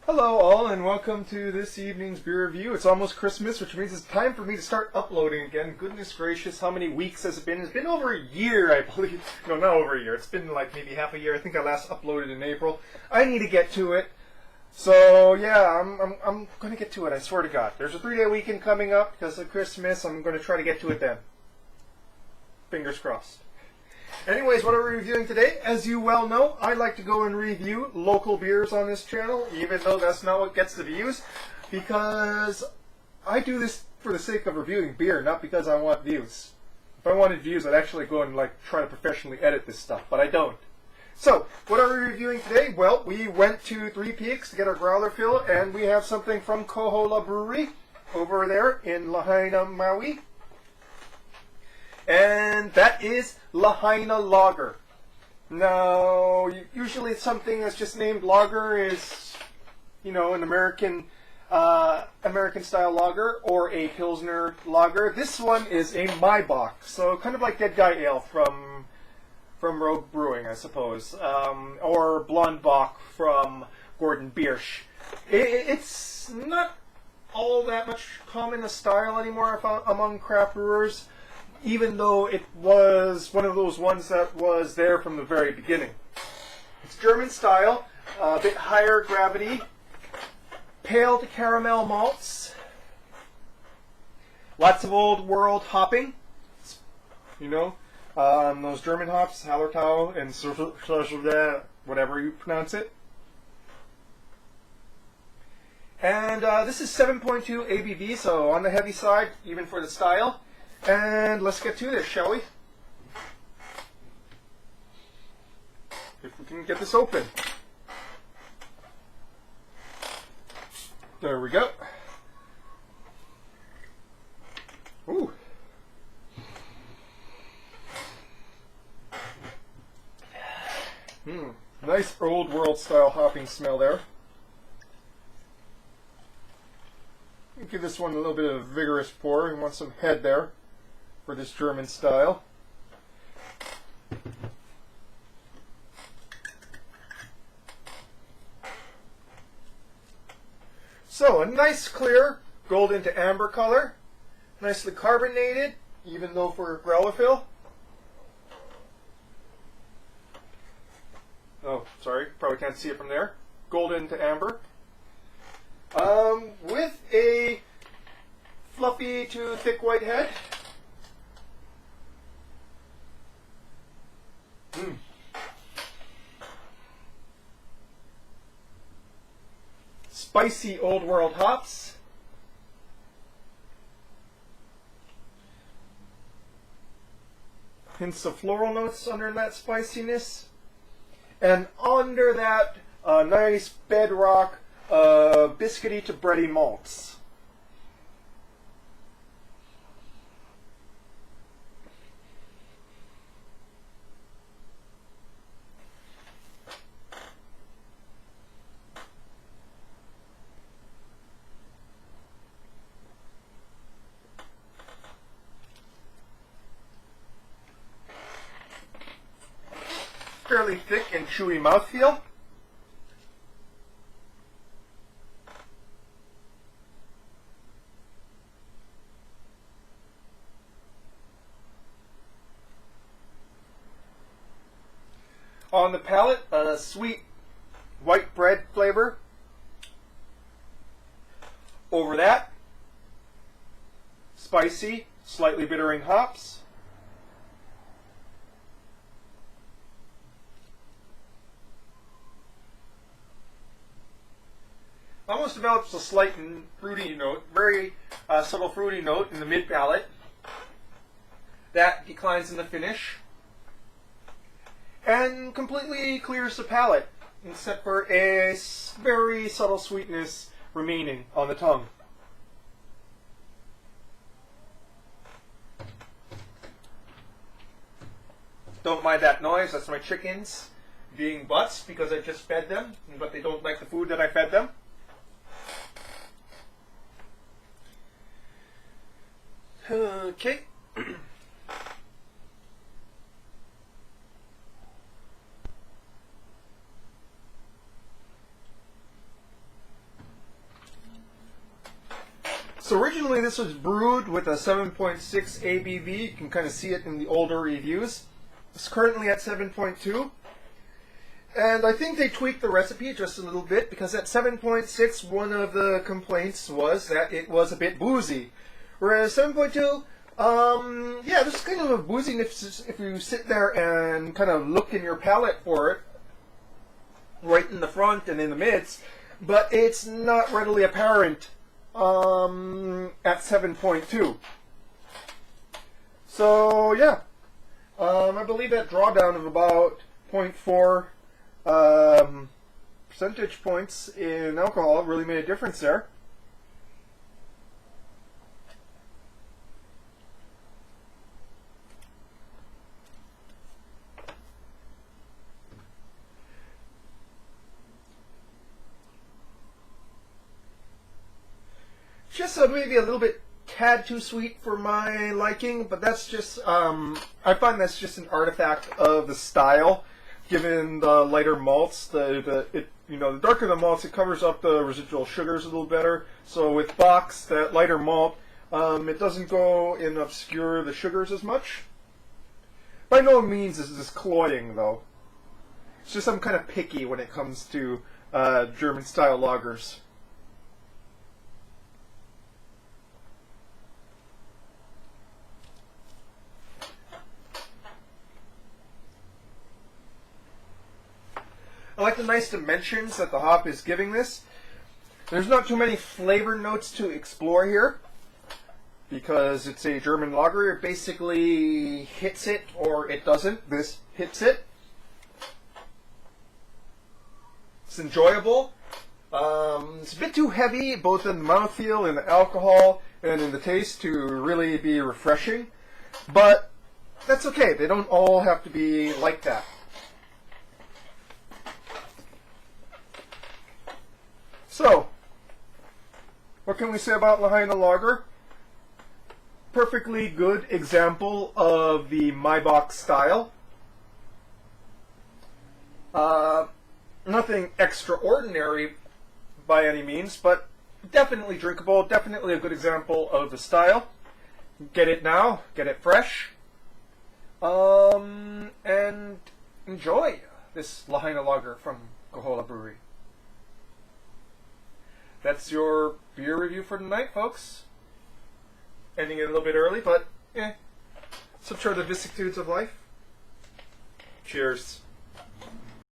Hello all and welcome to this evening's beer review. It's almost Christmas, which means it's time for me to start uploading again. Goodness gracious, how many weeks has it been? It's been over a year, I believe. No, not over a year. It's been like maybe half a year. I think I last uploaded in April. I need to get to it. So yeah, I'm going to get to it, I swear to God. There's a 3-day weekend coming up because of Christmas. I'm going to try to get to it then. Fingers crossed. Anyways, what are we reviewing today? As you well know, I like to go and review local beers on this channel, even though that's not what gets the views, because I do this for the sake of reviewing beer, not because I want views. If I wanted views, I'd actually go and try to professionally edit this stuff, but I don't. So, what are we reviewing today? Well, we went to Three Peaks to get our growler fill, and we have something from Kohola Brewery over there in Lahaina, Maui. And that is Lahaina Lager. Now, usually something that's just named lager is, you know, an American style lager or a Pilsner lager. This one is a Maibock, so kind of like Dead Guy Ale from Rogue Brewing, I suppose, or Blonde Bock from Gordon Biersch. It's not all that much common a style anymore among craft brewers, even though it was one of those ones that was there from the very beginning. It's German style, a bit higher gravity, pale to caramel malts, lots of old world hopping, you know, those German hops, Hallertau and whatever you pronounce it. And this is 7.2 ABV, so on the heavy side, even for the style. And let's get to this, shall we? If we can get this open. There we go. Ooh. Nice old world style hopping smell there. Give this one a little bit of a vigorous pour. We want some head there for this German style. So, a nice clear golden to amber color. Nicely carbonated, even though for growler fill. Oh, sorry, probably can't see it from there. Golden to amber. With a fluffy to thick white head. Spicy old world hops. Hints of floral notes under that spiciness. And under that, nice bedrock biscuity to bready malts. Fairly thick and chewy mouthfeel. On the palate, a sweet white bread flavor. Over that, spicy, slightly bittering hops. Almost develops a slight fruity note, very subtle fruity note in the mid palate. That declines in the finish. And completely clears the palate, except for a very subtle sweetness remaining on the tongue. Don't mind that noise, that's my chickens being butts because I just fed them, but they don't like the food that I fed them. Okay. So originally this was brewed with a 7.6 ABV. You can kind of see it in the older reviews. It's currently at 7.2. And I think they tweaked the recipe just a little bit, because at 7.6, one of the complaints was that it was a bit boozy. Whereas 7.2, yeah, there's kind of a booziness if you sit there and kind of look in your palate for it, right in the front and in the midst, but it's not readily apparent at 7.2. So, yeah, I believe that drawdown of about 0.4 percentage points in alcohol really made a difference there. Just maybe a little bit tad too sweet for my liking, but that's just, I find that's just an artifact of the style. Given the lighter malts, the darker the malts, it covers up the residual sugars a little better. So with Bock's, that lighter malt, it doesn't go and obscure the sugars as much. By no means is this cloying, though. It's just I'm kind of picky when it comes to German-style lagers. I like the nice dimensions that the hop is giving this. There's not too many flavor notes to explore here, because it's a German lager. It basically hits it or it doesn't. This hits it. It's enjoyable. It's a bit too heavy, both in the mouthfeel and the alcohol and in the taste, to really be refreshing. But that's okay. They don't all have to be like that. So, what can we say about Lahaina Lager? Perfectly good example of the Maibock style. Nothing extraordinary by any means, but definitely drinkable, definitely a good example of the style. Get it now, get it fresh, and enjoy this Lahaina Lager from Kohola Brewery. That's your beer review for tonight, folks. Ending it a little bit early, but such are the vicissitudes of life. Cheers.